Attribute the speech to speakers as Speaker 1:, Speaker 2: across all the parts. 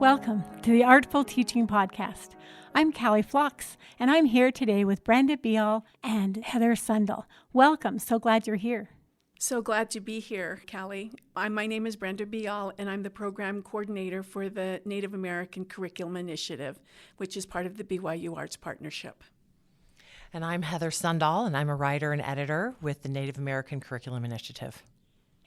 Speaker 1: Welcome to the Artful Teaching Podcast. I'm Callie Flox, and I'm here today with Brenda Beal and Heather Sundell. Welcome. So glad you're here.
Speaker 2: So glad to be here, Callie. My name is Brenda Beal, and I'm the program coordinator for the Native American Curriculum Initiative, which is part of the BYU Arts Partnership.
Speaker 3: And I'm Heather Sundell, and I'm a writer and editor with the Native American Curriculum Initiative.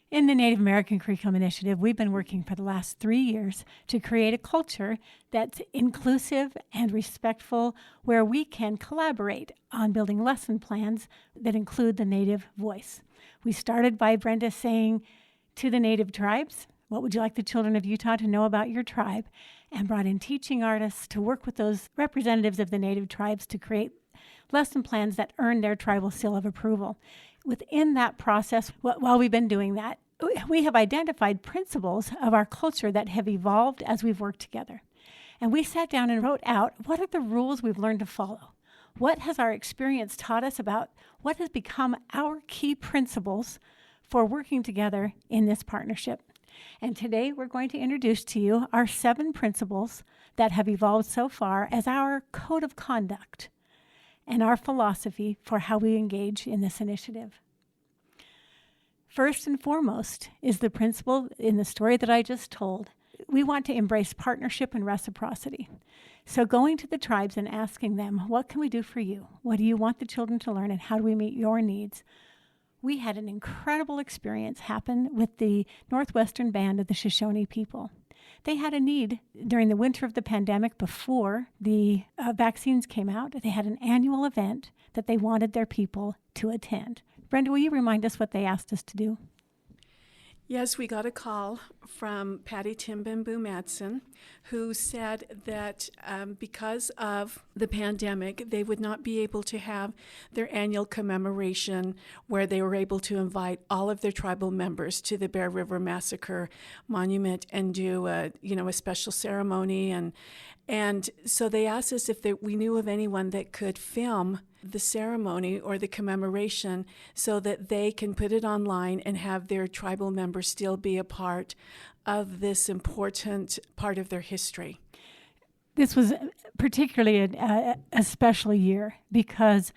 Speaker 1: In the Native American Curriculum Initiative, we've been working for the last 3 years to create a culture that's inclusive and respectful, where we can collaborate on building lesson plans that include the Native voice. We started by Brenda saying to the Native tribes, what would you like the children of Utah to know about your tribe? And brought in teaching artists to work with those representatives of the Native tribes to create lesson plans that earn their tribal seal of approval. Within that process, while we've been doing that, we have identified principles of our culture that have evolved as we've worked together. And we sat down and wrote out, what are the rules we've learned to follow? What has our experience taught us about what has become our key principles for working together in this partnership? And today we're going to introduce to you our 7 principles that have evolved so far as our code of conduct and our philosophy for how we engage in this initiative. First and foremost is the principle in the story that I just told. We want to embrace partnership and reciprocity. So going to the tribes and asking them, what can we do for you? What do you want the children to learn, and how do we meet your needs? We had an incredible experience happen with the Northwestern Band of the Shoshone people. They had a need during the winter of the pandemic before the vaccines came out. They had an annual event that they wanted their people to attend. Brenda, will you remind us what they asked us to do?
Speaker 2: Yes, we got a call from Patty Timbimboo Madsen, who said that because of the pandemic, they would not be able to have their annual commemoration where they were able to invite all of their tribal members to the Bear River Massacre monument and do a special ceremony. And so they asked us if we knew of anyone that could film the ceremony or the commemoration so that they can put it online and have their tribal members still be a part of this important part of their history.
Speaker 1: This was particularly a special year because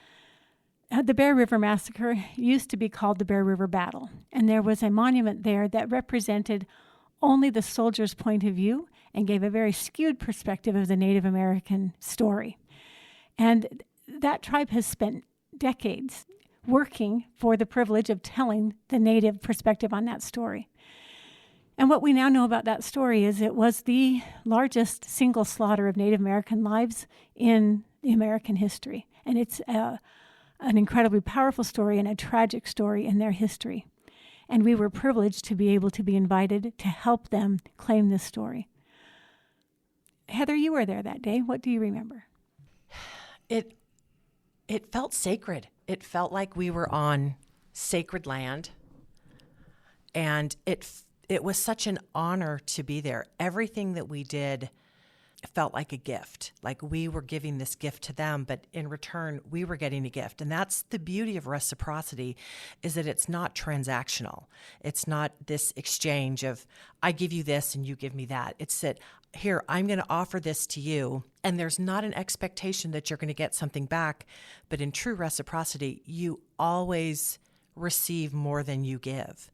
Speaker 1: the Bear River Massacre used to be called the Bear River Battle, and there was a monument there that represented only the soldiers' point of view and gave a very skewed perspective of the Native American story. And that tribe has spent decades working for the privilege of telling the Native perspective on that story. And what we now know about that story is it was the largest single slaughter of Native American lives in the American history. And it's an incredibly powerful story and a tragic story in their history. And we were privileged to be able to be invited to help them claim this story. Heather, you were there that day. What do you remember?
Speaker 3: It felt sacred. It felt like we were on sacred land, and it was such an honor to be there. Everything that we did felt like a gift, like we were giving this gift to them, but in return, we were getting a gift. And that's the beauty of reciprocity, is that it's not transactional. It's not this exchange of, I give you this and you give me that. It's that, here, I'm going to offer this to you, and there's not an expectation that you're going to get something back, but in true reciprocity, you always receive more than you give.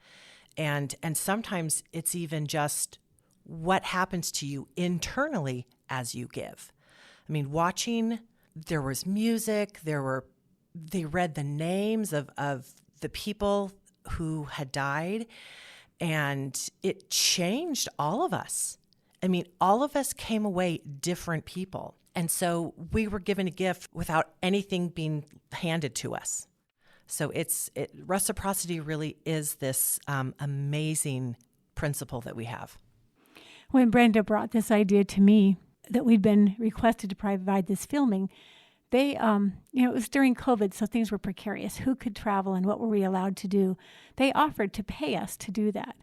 Speaker 3: And sometimes it's even just what happens to you internally as you give. I mean, watching, there was music, they read the names of the people who had died, and it changed all of us. I mean, all of us came away different people. And so we were given a gift without anything being handed to us. So reciprocity really is this amazing principle that we have.
Speaker 1: When Brenda brought this idea to me that we'd been requested to provide this filming, they, it was during COVID, so things were precarious. Who could travel and what were we allowed to do? They offered to pay us to do that.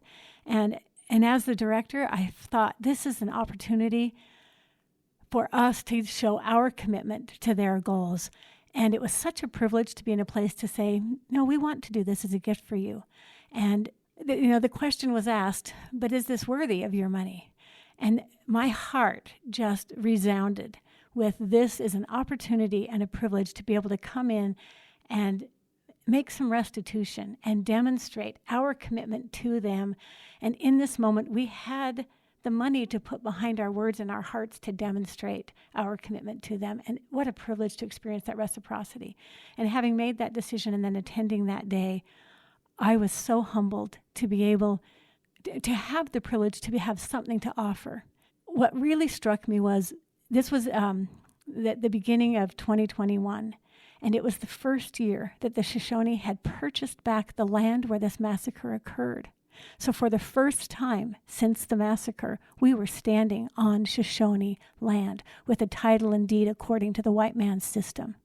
Speaker 1: And as the director, I thought this is an opportunity for us to show our commitment to their goals. And it was such a privilege to be in a place to say, no, we want to do this as a gift for you. And the question was asked, but is this worthy of your money? And my heart just resounded with this is an opportunity and a privilege to be able to come in and make some restitution and demonstrate our commitment to them. And in this moment, we had the money to put behind our words and our hearts to demonstrate our commitment to them. And what a privilege to experience that reciprocity. And having made that decision and then attending that day, I was so humbled to be able to have the privilege to have something to offer. What really struck me was this was the beginning of 2021. And it was the first year that the Shoshone had purchased back the land where this massacre occurred. So for the first time since the massacre, we were standing on Shoshone land with a title and deed according to the white man's system.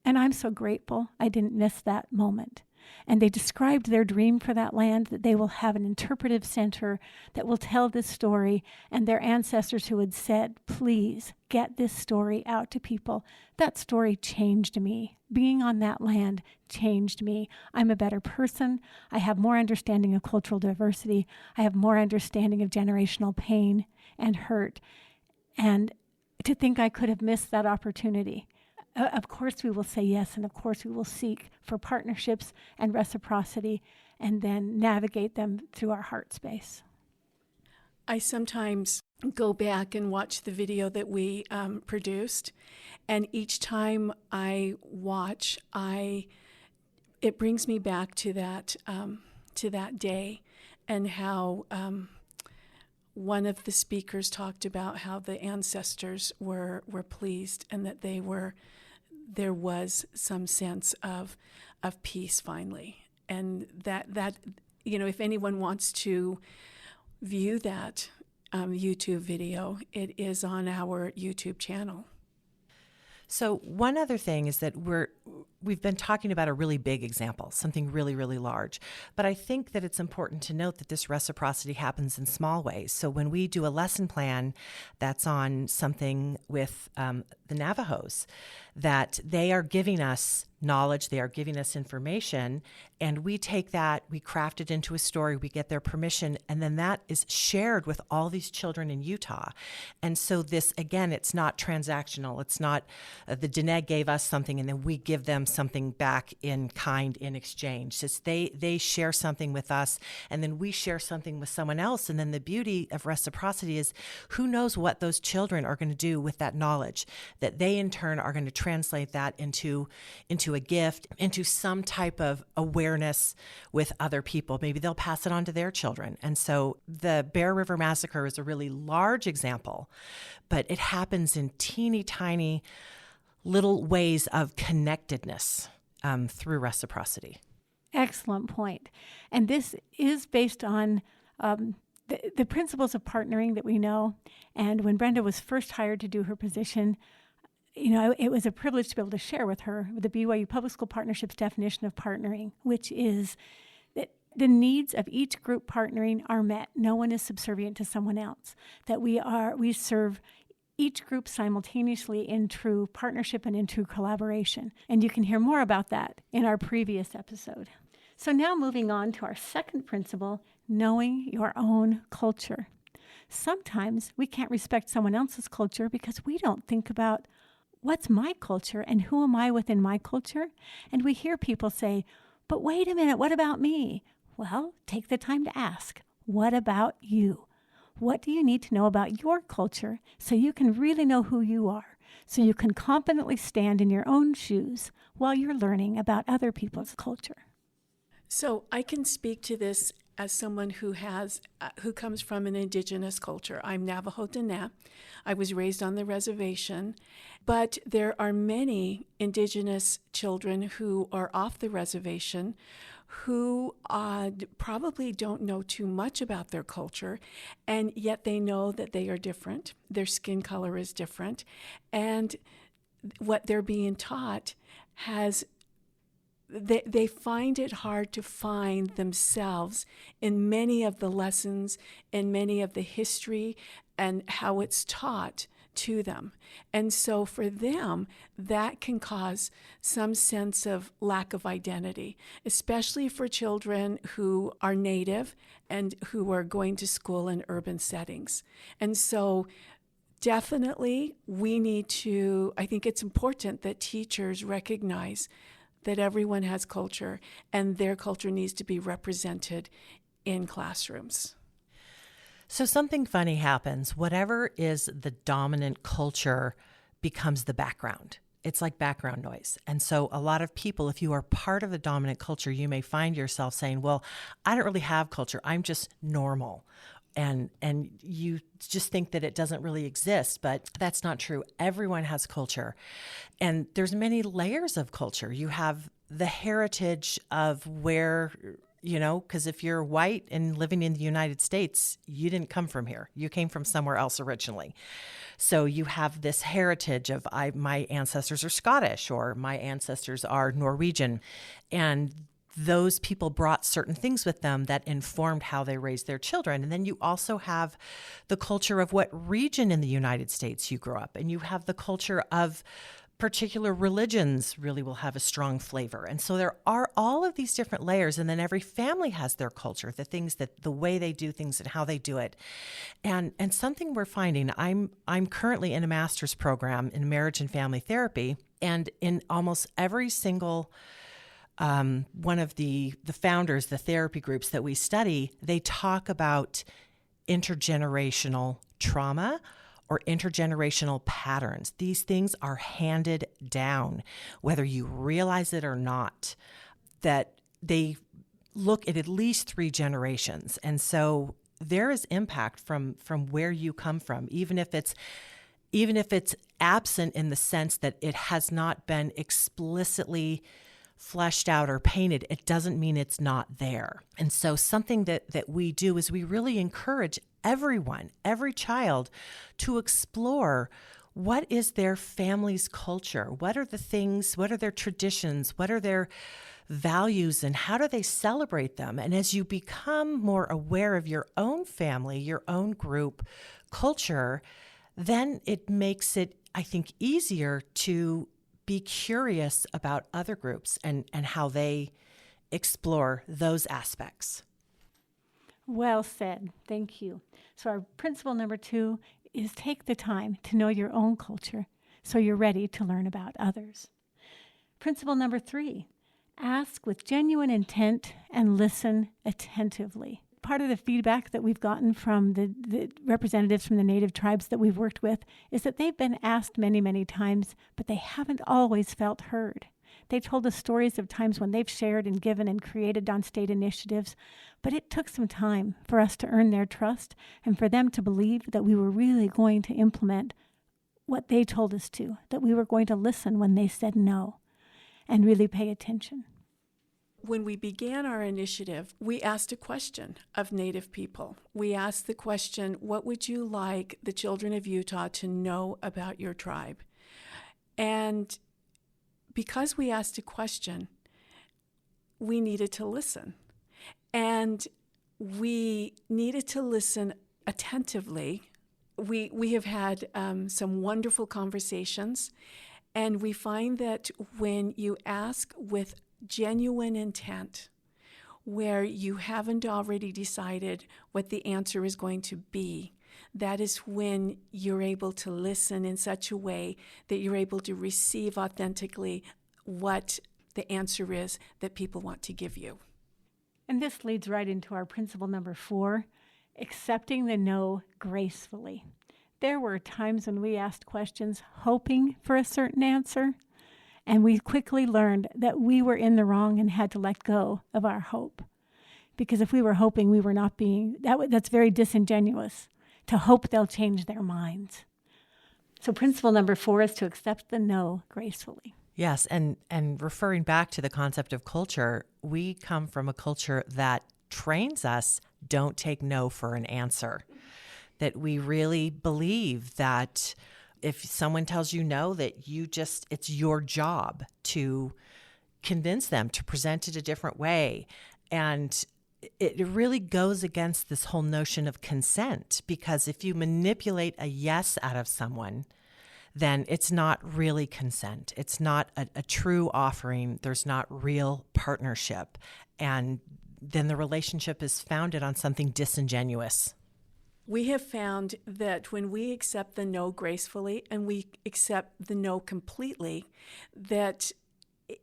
Speaker 1: And I'm so grateful I didn't miss that moment. And they described their dream for that land, that they will have an interpretive center that will tell this story, and their ancestors who had said, please get this story out to people. That story changed me. Being on that land changed me. I'm a better person. I have more understanding of cultural diversity. I have more understanding of generational pain and hurt. And to think I could have missed that opportunity. Of course we will say yes, and of course we will seek for partnerships and reciprocity and then navigate them through our heart space.
Speaker 2: I sometimes go back and watch the video that we produced, and each time I watch, it brings me back to that day and how one of the speakers talked about how the ancestors were pleased and that there was some sense of peace finally, and that if anyone wants to view that YouTube video, it is on our YouTube channel.
Speaker 3: So one other thing is that we've been talking about a really big example, something really, really large. But I think that it's important to note that this reciprocity happens in small ways. So when we do a lesson plan that's on something with the Navajos, that they are giving us knowledge, they are giving us information, and we take that, we craft it into a story, we get their permission, and then that is shared with all these children in Utah. And so this, again, it's not transactional. It's not the Diné gave us something and then we give them something back in kind in exchange. It's they share something with us and then we share something with someone else. And then the beauty of reciprocity is who knows what those children are going to do with that knowledge, that they in turn are going to translate that into a gift, into some type of awareness with other people. Maybe they'll pass it on to their children. And so the Bear River Massacre is a really large example, but it happens in teeny tiny little ways of connectedness through reciprocity.
Speaker 1: Excellent point. And this is based on the principles of partnering that we know. And when Brenda was first hired to do her position, it was a privilege to be able to share with her the BYU Public School Partnership's definition of partnering, which is that the needs of each group partnering are met. No one is subservient to someone else. That we serve each group simultaneously in true partnership and in true collaboration. And you can hear more about that in our previous episode. So now moving on to our second principle, knowing your own culture. Sometimes we can't respect someone else's culture because we don't think about what's my culture and who am I within my culture? And we hear people say, but wait a minute, what about me? Well, take the time to ask, what about you? What do you need to know about your culture so you can really know who you are, so you can confidently stand in your own shoes while you're learning about other people's culture?
Speaker 2: So I can speak to this as someone who comes from an indigenous culture. I'm Navajo Diné. I was raised on the reservation, but there are many indigenous children who are off the reservation who probably don't know too much about their culture, and yet they know that they are different. Their skin color is different, and what they're being taught they find it hard to find themselves in many of the lessons, in many of the history, and how it's taught to them. And so for them, that can cause some sense of lack of identity, especially for children who are Native and who are going to school in urban settings. And so definitely I think it's important that teachers recognize that everyone has culture and their culture needs to be represented in classrooms.
Speaker 3: So something funny happens. Whatever is the dominant culture becomes the background. It's like background noise. And so a lot of people, if you are part of the dominant culture, you may find yourself saying, well, I don't really have culture. I'm just normal. And you just think that it doesn't really exist, but that's not true. Everyone has culture. And there's many layers of culture. You have the heritage of where, because if you're white and living in the United States, you didn't come from here. You came from somewhere else originally. So you have this heritage of my ancestors are Scottish or my ancestors are Norwegian. And those people brought certain things with them that informed how they raised their children. And then you also have the culture of what region in the United States you grew up. And you have the culture of particular religions really will have a strong flavor. And so there are all of these different layers. And then every family has their culture, the way they do things and how they do it. And something we're finding, I'm currently in a master's program in marriage and family therapy. And in almost every single one of the founders, the therapy groups that we study, they talk about intergenerational trauma or intergenerational patterns. These things are handed down, whether you realize it or not, that they look at least 3 generations. And so there is impact from where you come from, even if it's absent in the sense that it has not been explicitly fleshed out or painted, it doesn't mean it's not there. And so something that we do is we really encourage everyone, every child, to explore what is their family's culture, what are the things, what are their traditions, what are their values, and how do they celebrate them? And as you become more aware of your own family, your own group culture, then it makes it, I think, easier to be curious about other groups and how they explore those aspects.
Speaker 1: Well said. Thank you. So our principle number 2 is take the time to know your own culture so you're ready to learn about others. Principle number 3, ask with genuine intent and listen attentively. Part of the feedback that we've gotten from the representatives from the Native tribes that we've worked with is that they've been asked many, many times, but they haven't always felt heard. They told us stories of times when they've shared and given and created on state initiatives, but it took some time for us to earn their trust and for them to believe that we were really going to implement what they told us to, that we were going to listen when they said no and really pay attention.
Speaker 2: When we began our initiative, we asked a question of Native people. We asked the question, what would you like the children of Utah to know about your tribe? And because we asked a question, we needed to listen. And we needed to listen attentively. We have had some wonderful conversations, and we find that when you ask with genuine intent, where you haven't already decided what the answer is going to be, that is when you're able to listen in such a way that you're able to receive authentically what the answer is that people want to give you.
Speaker 1: And this leads right into our principle number 4, accepting the no gracefully. There were times when we asked questions hoping for a certain answer, and we quickly learned that we were in the wrong and had to let go of our hope. Because if we were hoping, we were not being, that's very disingenuous, to hope they'll change their minds. So principle number 4 is to accept the no gracefully.
Speaker 3: Yes, and referring back to the concept of culture, we come from a culture that trains us, don't take no for an answer. That we really believe that if someone tells you no, that it's your job to convince them to present it a different way. And it really goes against this whole notion of consent, because if you manipulate a yes out of someone, then it's not really consent. It's not a true offering. There's not real partnership. And then the relationship is founded on something disingenuous.
Speaker 2: We have found that when we accept the no gracefully and we accept the no completely, that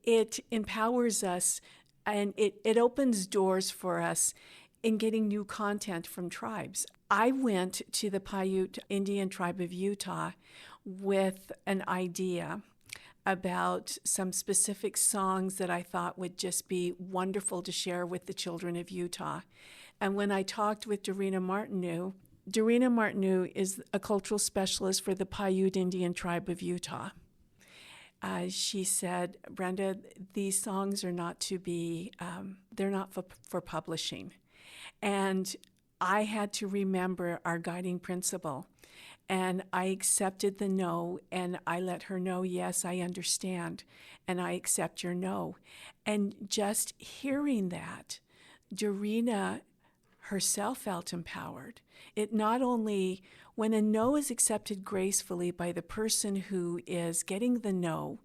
Speaker 2: it empowers us and it opens doors for us in getting new content from tribes. I went to the Paiute Indian tribe of Utah with an idea about some specific songs that I thought would just be wonderful to share with the children of Utah. And when I talked with Dorina Martineau is a cultural specialist for the Paiute Indian tribe of Utah. She said, Brenda, these songs are not to be, they're not for publishing. And I had to remember our guiding principle. And I accepted the no, and I let her know, yes, I understand, and I accept your no. And just hearing that, Dorina herself felt empowered. It not only, when a no is accepted gracefully by the person who is getting the no,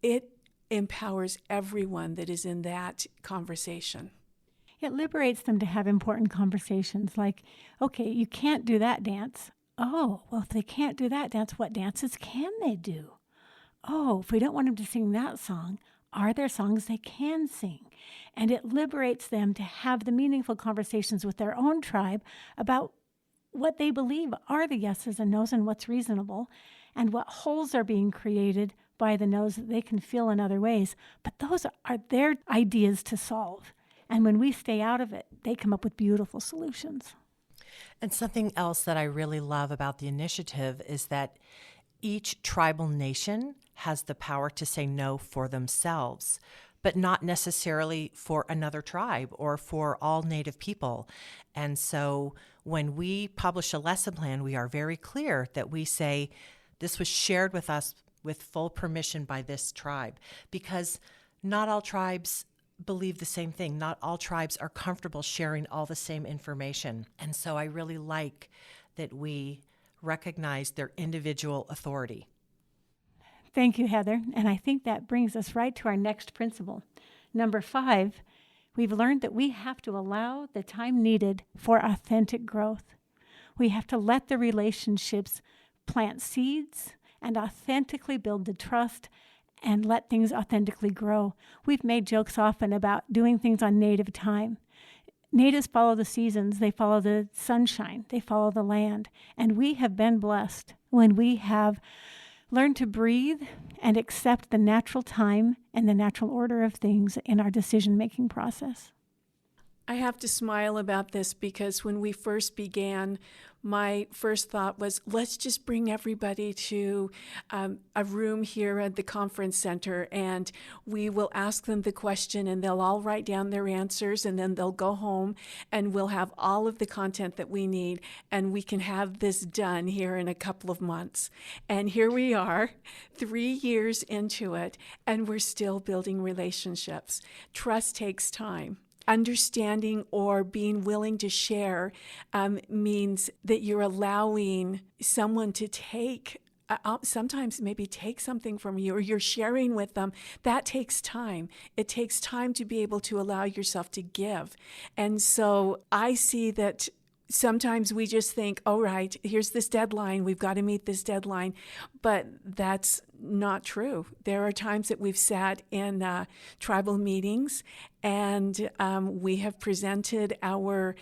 Speaker 2: it empowers everyone that is in that conversation.
Speaker 1: It liberates them to have important conversations like, okay, you can't do that dance. Oh, well, if they can't do that dance, what dances can they do? Oh, if we don't want them to sing that song, are there songs they can sing? And it liberates them to have the meaningful conversations with their own tribe about what they believe are the yeses and nos and what's reasonable, and what holes are being created by the nos that they can fill in other ways. But those are their ideas to solve. And when we stay out of it, they come up with beautiful solutions.
Speaker 3: And something else that I really love about the initiative is that each tribal nation has the power to say no for themselves, but not necessarily for another tribe or for all Native people. And so when we publish a lesson plan, we are very clear that we say this was shared with us with full permission by this tribe, because not all tribes believe the same thing. Not all tribes are comfortable sharing all the same information. And so I really like that we recognize their individual authority.
Speaker 1: Thank you, Heather. And I think that brings us right to our next principle. Number 5, we've learned that we have to allow the time needed for authentic growth. We have to let the relationships plant seeds and authentically build the trust and let things authentically grow. We've made jokes often about doing things on Native time. Natives follow the seasons, they follow the sunshine, they follow the land. And we have been blessed when we have learned to breathe and accept the natural time and the natural order of things in our decision-making process.
Speaker 2: I have to smile about this because when we first began, my first thought was, let's just bring everybody to a room here at the conference center, and we will ask them the question, and they'll all write down their answers, and then they'll go home, and we'll have all of the content that we need, and we can have this done here in a couple of months. And here we are, 3 years into it, and we're still building relationships. Trust takes time. Understanding or being willing to share means that you're allowing someone to take, sometimes maybe take something from you, or you're sharing with them. That takes time. It takes time to be able to allow yourself to give. And so I see that sometimes we just think, oh, right, here's this deadline. We've got to meet this deadline. But that's not true. There are times that we've sat in tribal meetings and we have presented our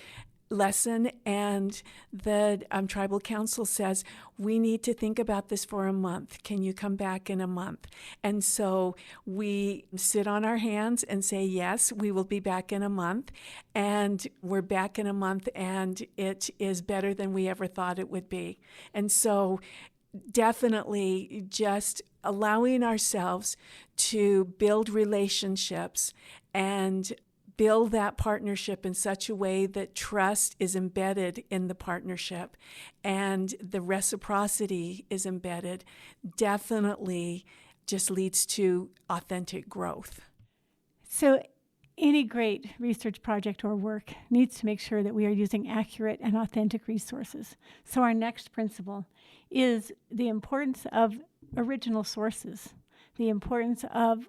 Speaker 2: lesson, and the tribal council says, we need to think about this for a month. Can you come back in a month? And so we sit on our hands and say, yes, we will be back in a month. And we're back in a month, and it is better than we ever thought it would be. And so definitely just allowing ourselves to build relationships and build that partnership in such a way that trust is embedded in the partnership and the reciprocity is embedded, definitely just leads to authentic growth.
Speaker 1: So Any great research project or work needs to make sure that we are using accurate and authentic resources. So our next principle is the importance of original sources, the importance of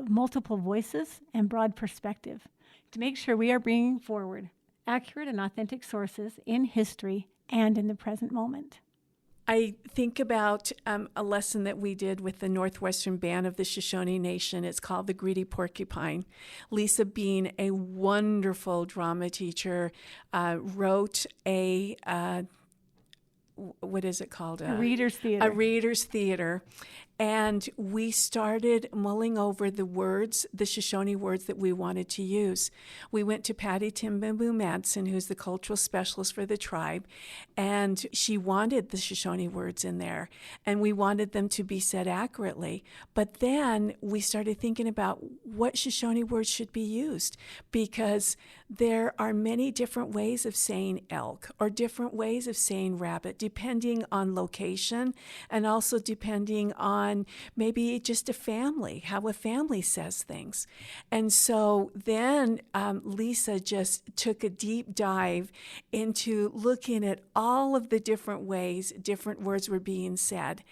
Speaker 1: multiple voices and broad perspective, to make sure we are bringing forward accurate and authentic sources in history and in the present moment.
Speaker 2: I think about a lesson that we did with the Northwestern Band of the Shoshone Nation. It's called The Greedy Porcupine. Lisa Bean, a wonderful drama teacher, wrote what is it called?
Speaker 1: A reader's theater.
Speaker 2: A reader's theater. And we started mulling over the words, the Shoshone words that we wanted to use. We went to Patty Timbimboo Madsen, who's the cultural specialist for the tribe, and she wanted the Shoshone words in there, and we wanted them to be said accurately. But then we started thinking about what Shoshone words should be used, because there are many different ways of saying elk or different ways of saying rabbit, depending on location and also depending on maybe just a family, how a family says things. And so then Lisa just took a deep dive into looking at all of the different ways different words were being said.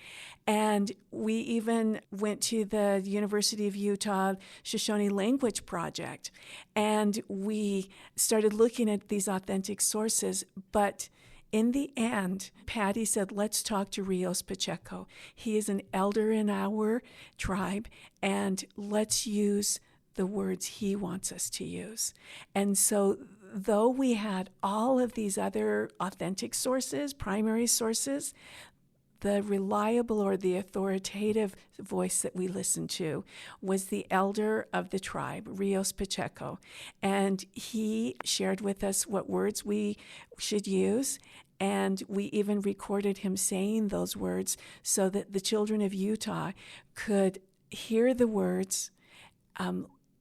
Speaker 2: And we even went to the University of Utah Shoshone Language Project, and we started looking at these authentic sources. But in the end, Patty said, let's talk to Rios Pacheco. He is an elder in our tribe, and let's use the words he wants us to use. And so though we had all of these other authentic sources, primary sources, the reliable or the authoritative voice that we listened to was the elder of the tribe, Rios Pacheco. And he shared with us what words we should use. And we even recorded him saying those words so that the children of Utah could hear the words,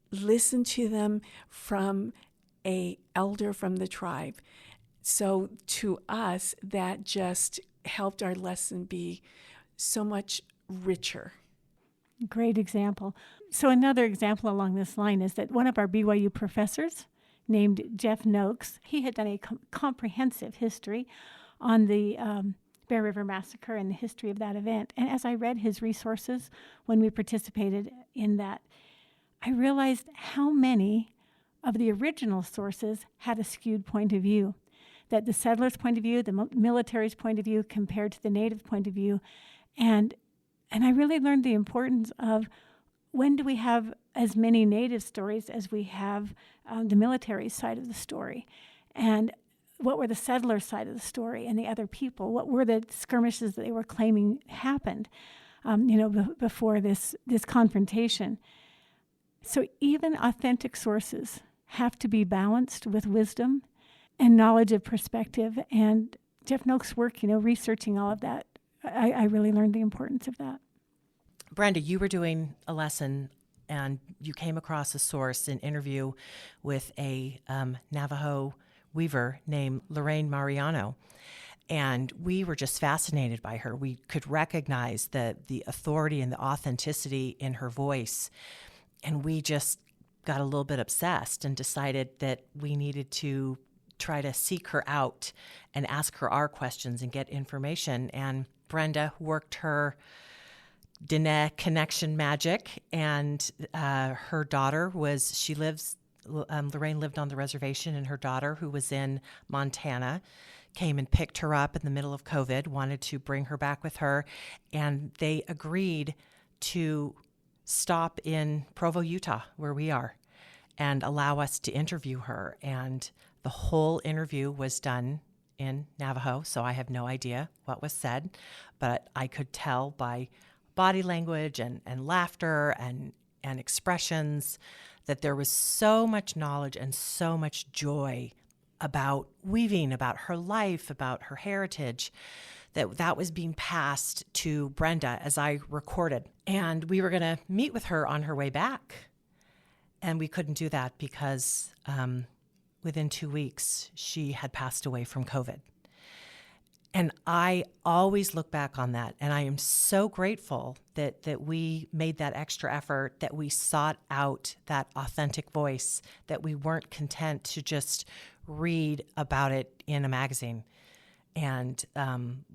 Speaker 2: listen to them from an elder from the tribe. So to us, that just helped our lesson be so much richer.
Speaker 1: Great example. So another example along this line is that one of our BYU professors named Jeff Noakes, he had done a comprehensive history on the Bear River Massacre and the history of that event. And as I read his resources when we participated in that, I realized how many of the original sources had a skewed point of view, that the settlers' point of view, the military's point of view compared to the native point of view. And I really learned the importance of when do we have as many native stories as we have the military side of the story, and what were the settler side of the story and the other people? What were the skirmishes that they were claiming happened, before this confrontation? So even authentic sources have to be balanced with wisdom and knowledge of perspective. And Jeff Noakes' work, researching all of that, I really learned the importance of that.
Speaker 3: Brenda, you were doing a lesson and you came across a source, an interview with a Navajo weaver named Lorraine Mariano. And we were just fascinated by her. We could recognize the authority and the authenticity in her voice. And we just got a little bit obsessed and decided that we needed to try to seek her out and ask her our questions and get information. And Brenda worked her Diné connection magic, and her daughter Lorraine lived on the reservation, and her daughter, who was in Montana, came and picked her up in the middle of COVID, wanted to bring her back with her, and they agreed to stop in Provo, Utah, where we are, and allow us to interview her. And the whole interview was done in Navajo, so I have no idea what was said, but I could tell by body language and laughter and expressions that there was so much knowledge and so much joy about weaving, about her life, about her heritage, that was being passed to Brenda as I recorded. And we were going to meet with her on her way back. And we couldn't do that because within 2 weeks, she had passed away from COVID. And I always look back on that, and I am so grateful that we made that extra effort, that we sought out that authentic voice, that we weren't content to just read about it in a magazine. And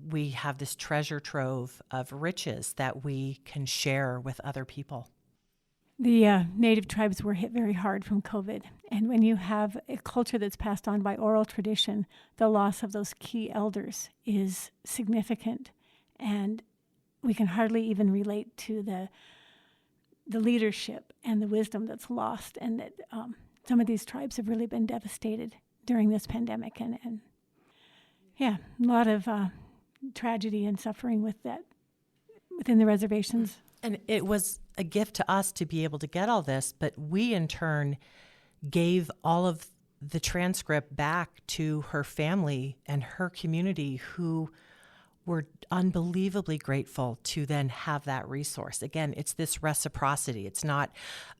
Speaker 3: we have this treasure trove of riches that we can share with other people.
Speaker 1: The Native tribes were hit very hard from COVID. And when you have a culture that's passed on by oral tradition, the loss of those key elders is significant. And we can hardly even relate to the leadership and the wisdom that's lost. And that some of these tribes have really been devastated during this pandemic. And yeah, a lot of tragedy and suffering with that within the reservations.
Speaker 3: And it was a gift to us to be able to get all this, but we in turn gave all of the transcript back to her family and her community, who were unbelievably grateful to then have that resource. Again, it's this reciprocity. It's not,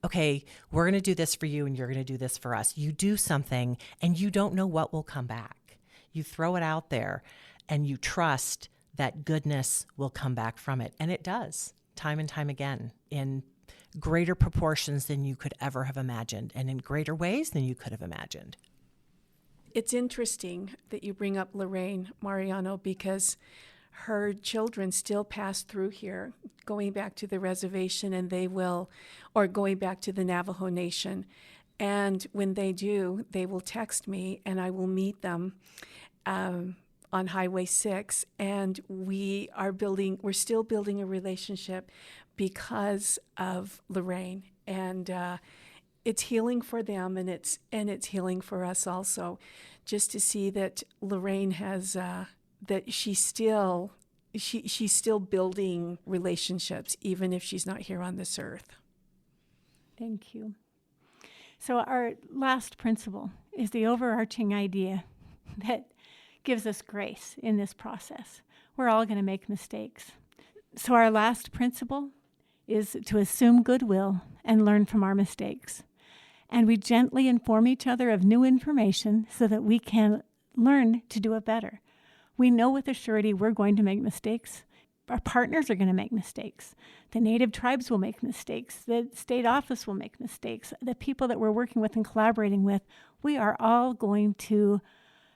Speaker 3: okay, we're going to do this for you and you're going to do this for us. You do something and you don't know what will come back. You throw it out there and you trust that goodness will come back from it. And it does, time and time again, in greater proportions than you could ever have imagined, and in greater ways than you could have imagined.
Speaker 2: It's interesting that you bring up Lorraine Mariano, because her children still pass through here, going back to the reservation, and or going back to the Navajo Nation. And when they do, they will text me and I will meet them on Highway 6. And we're still building a relationship because of Lorraine. And it's healing for them, and it's healing for us also, just to see that Lorraine has that she's still building relationships, even if she's not here on this earth.
Speaker 1: Thank you. So our last principle is the overarching idea that gives us grace in this process. We're all going to make mistakes. So our last principle is to assume goodwill and learn from our mistakes. And we gently inform each other of new information so that we can learn to do it better. We know with a surety we're going to make mistakes. Our partners are going to make mistakes. The Native tribes will make mistakes. The state office will make mistakes. The people that we're working with and collaborating with, we are all going to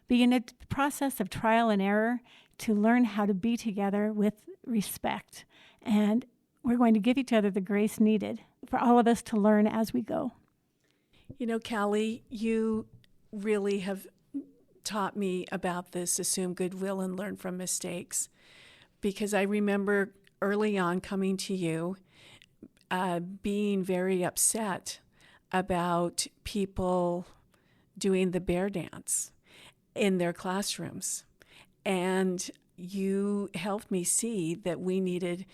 Speaker 1: be in a process of trial and error to learn how to be together with respect. And we're going to give each other the grace needed for all of us to learn as we go.
Speaker 2: You know, Callie, you really have taught me about this, assume goodwill and learn from mistakes, because I remember early on coming to you, being very upset about people doing the bear dance in their classrooms. And you helped me see that we needed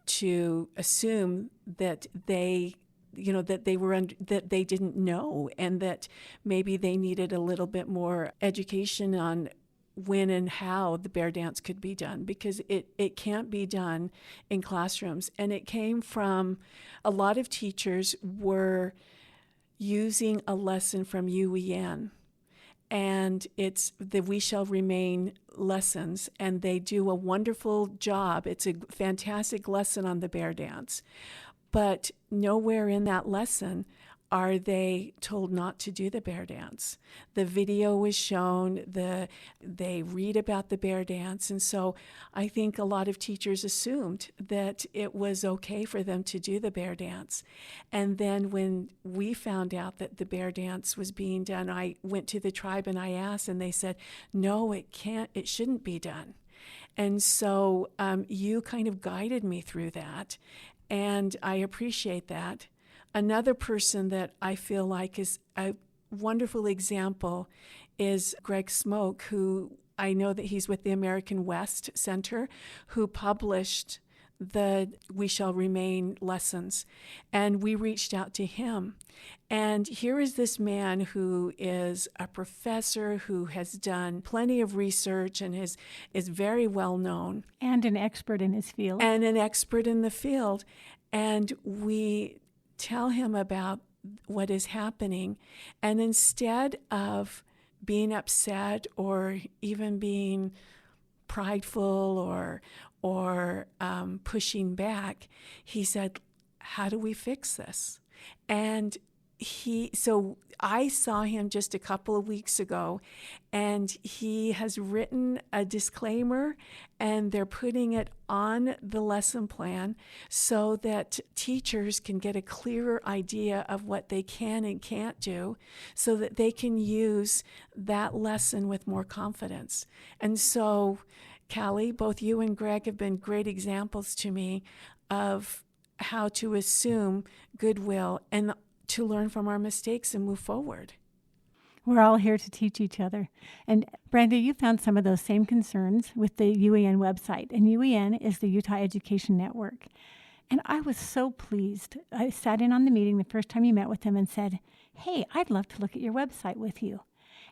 Speaker 2: to assume that they didn't know, and that maybe they needed a little bit more education on when and how the bear dance could be done, because it can't be done in classrooms. And it came from a lot of teachers were using a lesson from UEN, and it's the We Shall Remain lessons, and they do a wonderful job. It's a fantastic lesson on the bear dance. But nowhere in that lesson are they told not to do the bear dance. The video was shown, they read about the bear dance, and so I think a lot of teachers assumed that it was okay for them to do the bear dance. And then when we found out that the bear dance was being done, I went to the tribe and I asked, and they said, no, it shouldn't be done. And so you kind of guided me through that, and I appreciate that. Another person that I feel like is a wonderful example is Greg Smoke, who I know that he's with the American West Center, who published the We Shall Remain lessons. And we reached out to him. And here is this man who is a professor, who has done plenty of research and is very well known.
Speaker 1: And an expert in his field.
Speaker 2: And an expert in the field. And we tell him about what is happening. And instead of being upset or even being prideful or pushing back. He said, "How do we fix this?" And so I saw him just a couple of weeks ago, and he has written a disclaimer, and they're putting it on the lesson plan so that teachers can get a clearer idea of what they can and can't do, so that they can use that lesson with more confidence. And so, Callie, both you and Greg have been great examples to me of how to assume goodwill and to learn from our mistakes and move forward.
Speaker 1: We're all here to teach each other. And Brenda, you found some of those same concerns with the UEN website. And UEN is the Utah Education Network. And I was so pleased. I sat in on the meeting the first time you met with them and said, "Hey, I'd love to look at your website with you."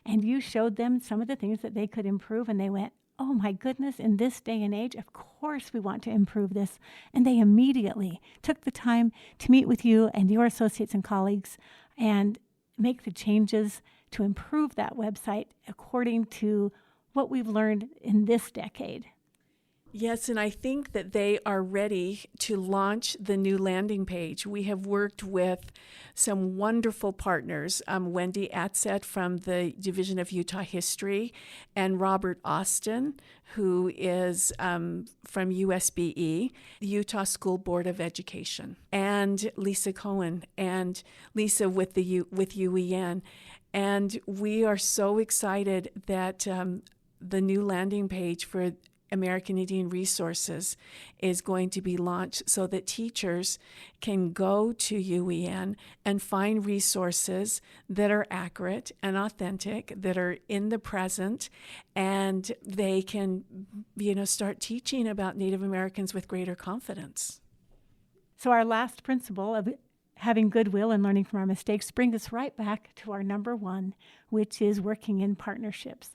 Speaker 1: And you showed them some of the things that they could improve, and they went, "Oh my goodness, in this day and age, of course we want to improve this." And they immediately took the time to meet with you and your associates and colleagues and make the changes to improve that website according to what we've learned in this decade.
Speaker 2: Yes, and I think that they are ready to launch the new landing page. We have worked with some wonderful partners, Wendy Atzett from the Division of Utah History, and Robert Austin, who is from USBE, the Utah School Board of Education, and Lisa Cohen, and Lisa with UEN. And we are so excited that the new landing page for American Indian Resources is going to be launched so that teachers can go to UEN and find resources that are accurate and authentic, that are in the present, and they can, start teaching about Native Americans with greater confidence.
Speaker 1: So our last principle of having goodwill and learning from our mistakes brings us right back to our number one, which is working in partnerships.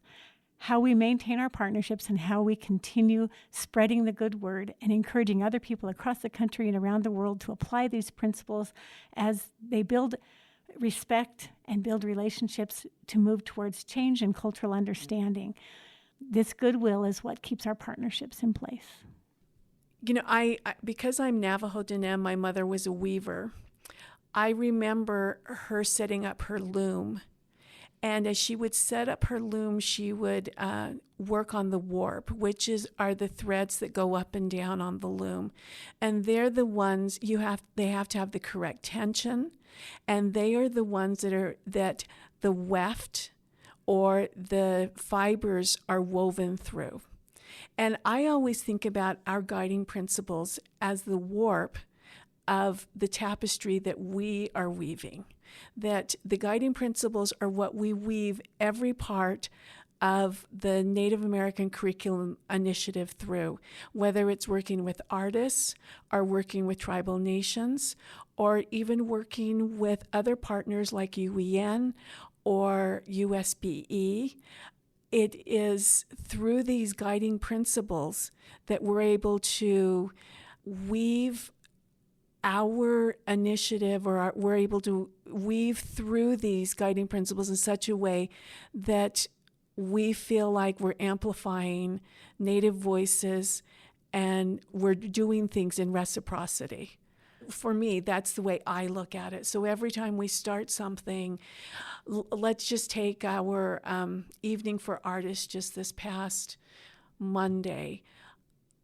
Speaker 1: How we maintain our partnerships and how we continue spreading the good word and encouraging other people across the country and around the world to apply these principles as they build respect and build relationships to move towards change and cultural understanding. This goodwill is what keeps our partnerships in place.
Speaker 2: I because I'm Navajo Diné, my mother was a weaver. I remember her setting up her loom. And as she would set up her loom, she would work on the warp, which are the threads that go up and down on the loom. And they're the ones they have to have the correct tension, and they are the ones that the weft or the fibers are woven through. And I always think about our guiding principles as the warp of the tapestry that we are weaving. That the guiding principles are what we weave every part of the Native American Curriculum Initiative through, whether it's working with artists or working with tribal nations or even working with other partners like UEN or USBE. It is through these guiding principles that we're able to weave our initiative, or we're able to weave through these guiding principles in such a way that we feel like we're amplifying Native voices and we're doing things in reciprocity. For me, that's the way I look at it. So every time we start something, let's just take our evening for artists just this past Monday.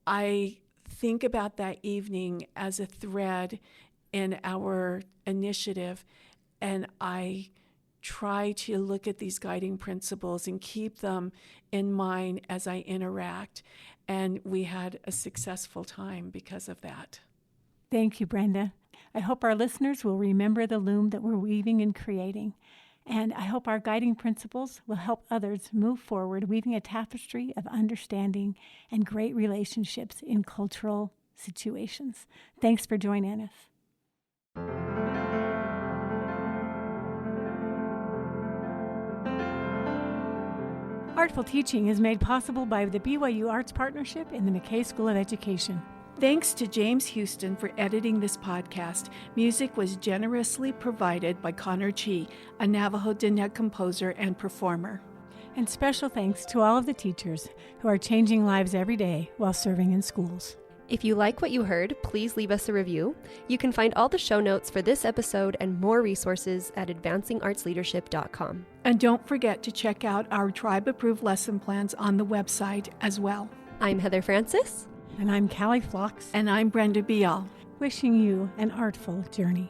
Speaker 2: I think about that evening as a thread in our initiative, and I try to look at these guiding principles and keep them in mind as I interact. And we had a successful time because of that.
Speaker 1: Thank you, Brenda. I hope our listeners will remember the loom that we're weaving and creating. And I hope our guiding principles will help others move forward, weaving a tapestry of understanding and great relationships in cultural situations. Thanks for joining us. Artful Teaching is made possible by the BYU Arts Partnership and the McKay School of Education.
Speaker 2: Thanks to James Houston for editing this podcast. Music was generously provided by Connor Chi, a Navajo Diné composer and performer.
Speaker 1: And special thanks to all of the teachers who are changing lives every day while serving in schools.
Speaker 4: If you like what you heard, please leave us a review. You can find all the show notes for this episode and more resources at advancingartsleadership.com.
Speaker 2: And don't forget to check out our tribe-approved lesson plans on the website as well.
Speaker 4: I'm Heather Francis.
Speaker 1: And I'm Callie Flox,
Speaker 2: And I'm Brenda Bial.
Speaker 1: wishing you an artful journey.